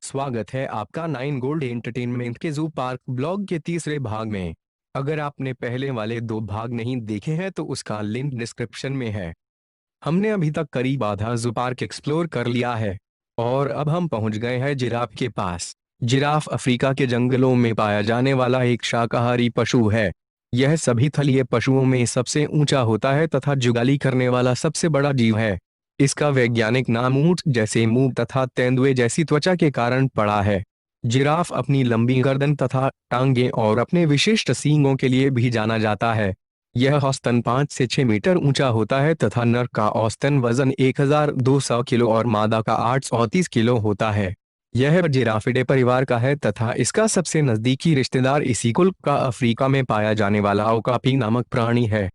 स्वागत है आपका नाइन गोल्ड एंटरटेनमेंट के जू पार्क ब्लॉग के तीसरे भाग में। अगर आपने पहले वाले दो भाग नहीं देखे हैं तो उसका लिंक डिस्क्रिप्शन में है। हमने अभी तक करीब आधा जू पार्क एक्सप्लोर कर लिया है और अब हम पहुंच गए हैं जिराफ के पास। जिराफ अफ्रीका के जंगलों में पाया जाने वाला एक शाकाहारी पशु है। यह सभी थलीय पशुओं में सबसे ऊंचा होता है तथा जुगाली करने वाला सबसे बड़ा जीव है। इसका वैज्ञानिक नाम ऊंट जैसे मुंह तथा तेंदुए जैसी त्वचा के कारण पड़ा है। जिराफ अपनी लंबी गर्दन तथा टांगे और अपने विशिष्ट सींगों के लिए भी जाना जाता है। यह औसतन 5 से 6 मीटर ऊंचा होता है तथा नर का औसतन वजन 1200 किलो और मादा का 830 किलो होता है। यह जिराफिडे परिवार का है तथा इसका सबसे नजदीकी रिश्तेदार इसी कुल का अफ्रीका में पाया जाने वाला ओकापी नामक प्राणी है।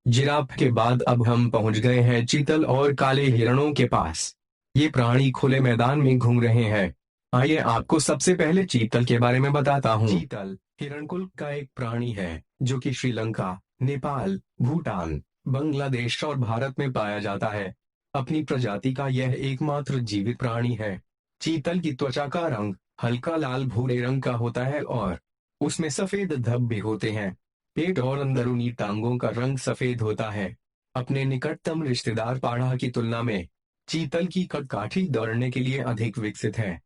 जिराफ के बाद अब हम पहुंच गए हैं चीतल और काले हिरणों के पास। ये प्राणी खुले मैदान में घूम रहे हैं। आइए आपको सबसे पहले चीतल के बारे में बताता हूँ। चीतल हिरणकुल का एक प्राणी है जो कि श्रीलंका, नेपाल, भूटान, बांग्लादेश और भारत में पाया जाता है। अपनी प्रजाति का यह एकमात्र जीवित प्राणी है। चीतल की त्वचा का रंग हल्का लाल भूरे रंग का होता है और उसमें सफेद धब्बे होते हैं। पेट और अंदरूनी टांगों का रंग सफेद होता है। अपने निकटतम रिश्तेदार पाढ़ा की तुलना में चीतल की कदकाठी दौड़ने के लिए अधिक विकसित है।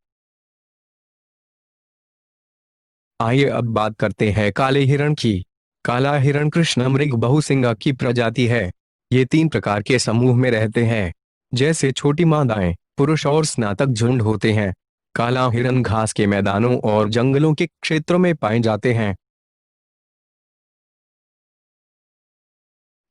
आइए अब बात करते हैं काले हिरण की। काला हिरण कृष्णमृग बहुसिंगा की प्रजाति है। ये 3 प्रकार के समूह में रहते हैं, जैसे छोटी मादाएं, पुरुष और स्नातक झुंड होते हैं। काला हिरण घास के मैदानों और जंगलों के क्षेत्रों में पाए जाते हैं।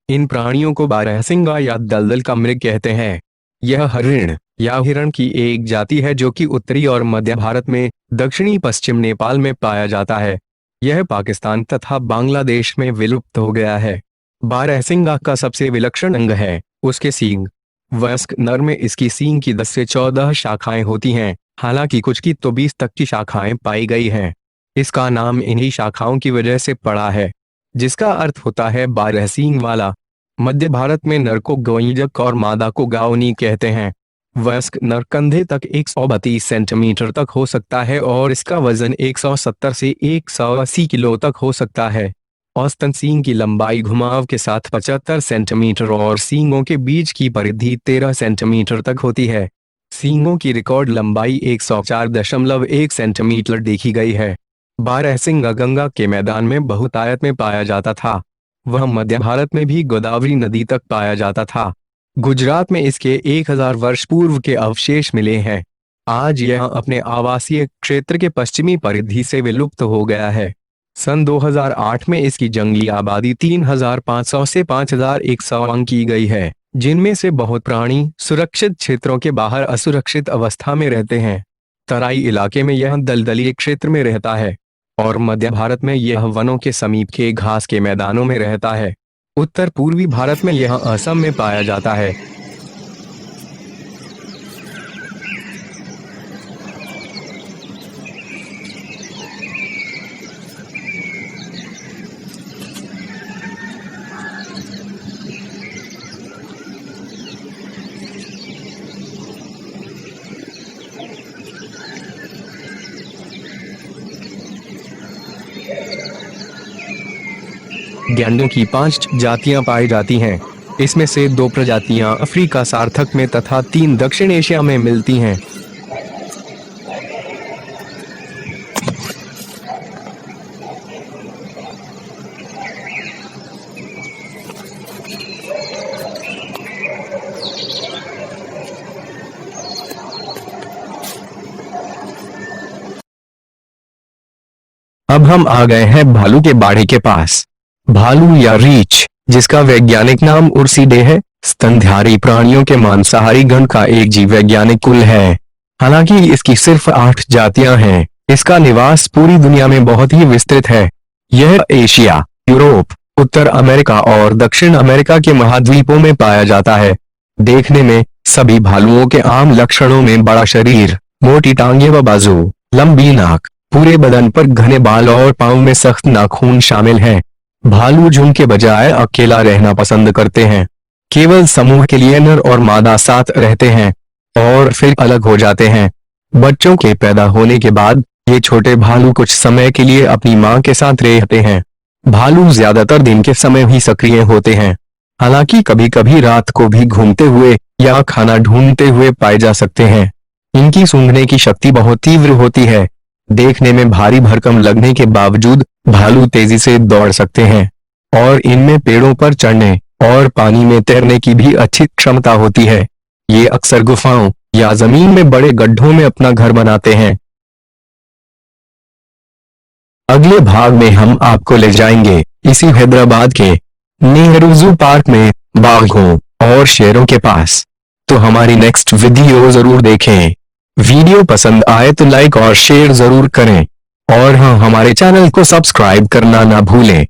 इन प्राणियों को बारहसिंगा या दलदल का मृग कहते हैं। यह हरिण या हिरण की एक जाति है जो कि उत्तरी और मध्य भारत में, दक्षिणी पश्चिम नेपाल में पाया जाता है। यह पाकिस्तान तथा बांग्लादेश में विलुप्त हो गया है। बारहसिंगा का सबसे विलक्षण अंग है उसके सींग। वयस्क नर में इसकी सींग की 10 से 14 शाखाएं होती हैं, हालांकि कुछ की तो 20 तक की शाखाएं पाई गई हैं। इसका नाम इन्हीं शाखाओं की वजह से पड़ा है, जिसका अर्थ होता है 12 सींग वाला। मध्य भारत में नर को गोइंजक और मादा को गाओनी कहते हैं। वयस्क नर कंधे तक 132 सेंटीमीटर तक हो सकता है और इसका वजन 170 से 180 किलो तक हो सकता है। औसतन सींग की लंबाई घुमाव के साथ 75 सेंटीमीटर और सींगों के बीच की परिधि 13 सेंटीमीटर तक होती है। सींगों की रिकॉर्ड लंबाई 104.1 सेंटीमीटर देखी गई है। बारहसिंगा गंगा के मैदान में बहुतायत में पाया जाता था। वह मध्य भारत में भी गोदावरी नदी तक पाया जाता था। गुजरात में इसके 1000 वर्ष पूर्व के अवशेष मिले हैं। आज यह अपने आवासीय क्षेत्र के पश्चिमी परिधि से विलुप्त हो गया है। सन 2008 में इसकी जंगली आबादी 3500 से 5100 अंक की गई है, जिनमें से बहुत प्राणी सुरक्षित क्षेत्रों के बाहर असुरक्षित अवस्था में रहते हैं। तराई इलाके में यह दलदली क्षेत्र में रहता है और मध्य भारत में यह वनों के समीप के घास के मैदानों में रहता है। उत्तर पूर्वी भारत में यह असम में पाया जाता है। गैंडों की 5 जातियां पाई जाती हैं। इसमें से 2 प्रजातियां अफ्रीका सार्थक में तथा 3 दक्षिण एशिया में मिलती हैं। अब हम आ गए हैं भालू के बाड़े के पास। भालू या रीछ, जिसका वैज्ञानिक नाम उर्सिडे है, स्तनधारी प्राणियों के मांसाहारी गण का एक जीव वैज्ञानिक कुल है। हालांकि इसकी सिर्फ 8 जातियां हैं। इसका निवास पूरी दुनिया में बहुत ही विस्तृत है। यह एशिया, यूरोप, उत्तर अमेरिका और दक्षिण अमेरिका के महाद्वीपों में पाया जाता है। देखने में सभी भालुओं के आम लक्षणों में बड़ा शरीर, मोटी टांगें व बाजू, लंबी नाक, पूरे बदन पर घने बाल और पांव में सख्त नाखून शामिल हैं। भालू झुंड के बजाय अकेला रहना पसंद करते हैं। केवल समूह के लिए नर और मादा साथ रहते हैं। और फिर अलग हो जाते हैं। बच्चों के पैदा होने के बाद ये छोटे भालू कुछ समय के लिए अपनी मां के साथ रहते हैं। भालू ज्यादातर दिन के समय ही सक्रिय होते हैं, हालांकि कभी कभी रात को भी घूमते हुए या खाना ढूंढते हुए पाए जा सकते हैं। इनकी सूंघने की शक्ति बहुत तीव्र होती है। देखने में भारी भरकम लगने के बावजूद भालू तेजी से दौड़ सकते हैं और इनमें पेड़ों पर चढ़ने और पानी में तैरने की भी अच्छी क्षमता होती है। ये अक्सर गुफाओं या जमीन में बड़े गड्ढों में अपना घर बनाते हैं। अगले भाग में हम आपको ले जाएंगे इसी हैदराबाद के नेहरू जू पार्क में बाघों और शेरों के पास। तो हमारी नेक्स्ट वीडियो जरूर देखें। वीडियो पसंद आए तो लाइक और शेयर जरूर करें और हाँ, हमारे चैनल को सब्सक्राइब करना ना भूलें।